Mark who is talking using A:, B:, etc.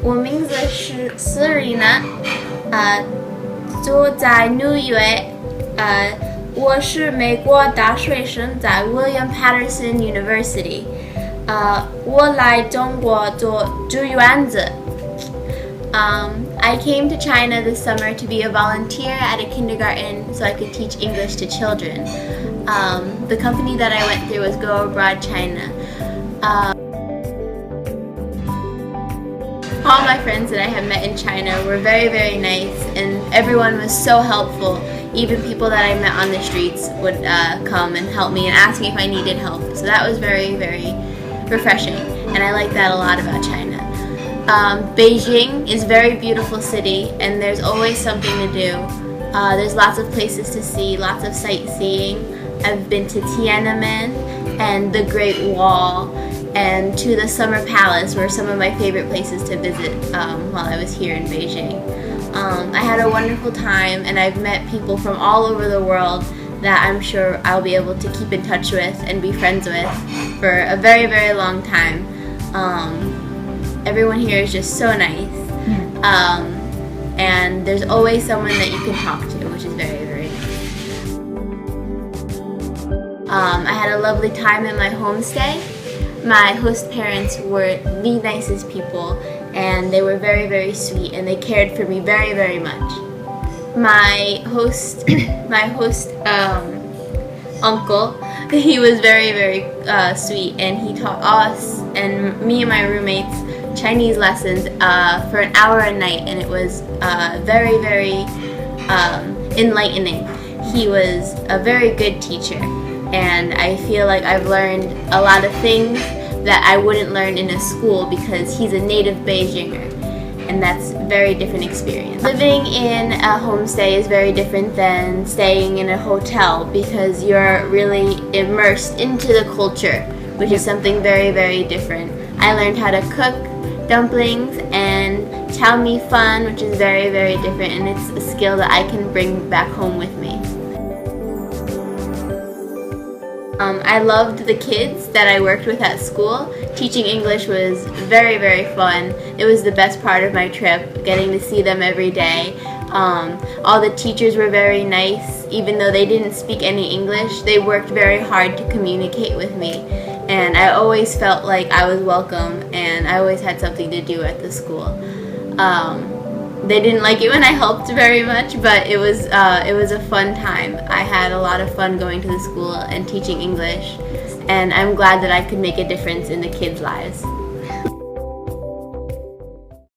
A: 我名字是 Serena，住在纽约，我是美国大学生，在 William Patterson University，我来中国做志愿者。I came to China this summer to be a volunteer at a kindergarten so I could teach English to children. The company that I went through was Go Abroad China. All my friends that I have met in China were very, very nice, and everyone was so helpful. Even people that I met on the streets would come and help me and ask me if I needed help. So that was very, very refreshing, and I like that a lot about China. Beijing is a very beautiful city, and there's always something to do. There's lots of places to see, lots of sightseeing. I've been to Tiananmen and the Great Wall, and to the Summer Palace were some of my favorite places to visit while I was here in Beijing. I had a wonderful time, and I've met people from all over the world that I'm sure I'll be able to keep in touch with and be friends with for a very, very long time. Everyone here is just so nice, and there's always someone that you can talk to, which is very, very nice. I had a lovely time at my homestay. My host parents were the nicest people, and they were very, very sweet, and they cared for me very, very much. My host uncle, he was very, very sweet, and he taught us and me and my roommates Chinese lessons for an hour a night, and it was very, very enlightening. He was a very good teacher, and I feel like I've learned a lot of things that I wouldn't learn in a school because he's a native Beijinger, and that's a very different experience. Living in a homestay is very different than staying in a hotel because you're really immersed into the culture, which is something very, very different. I learned how to cook dumplings and chow mein fun, which is very, very different, and it's a skill that I can bring back home with me. I loved the kids that I worked with at school. Teaching English was very, very fun. It was the best part of my trip, getting to see them every day. All the teachers were very nice. Even though they didn't speak any English, they worked very hard to communicate with me. And I always felt like I was welcome, and I always had something to do at the school. They didn't like it when I helped very much, but it was a fun time. I had a lot of fun going to the school and teaching English, and I'm glad that I could make a difference in the kids' lives.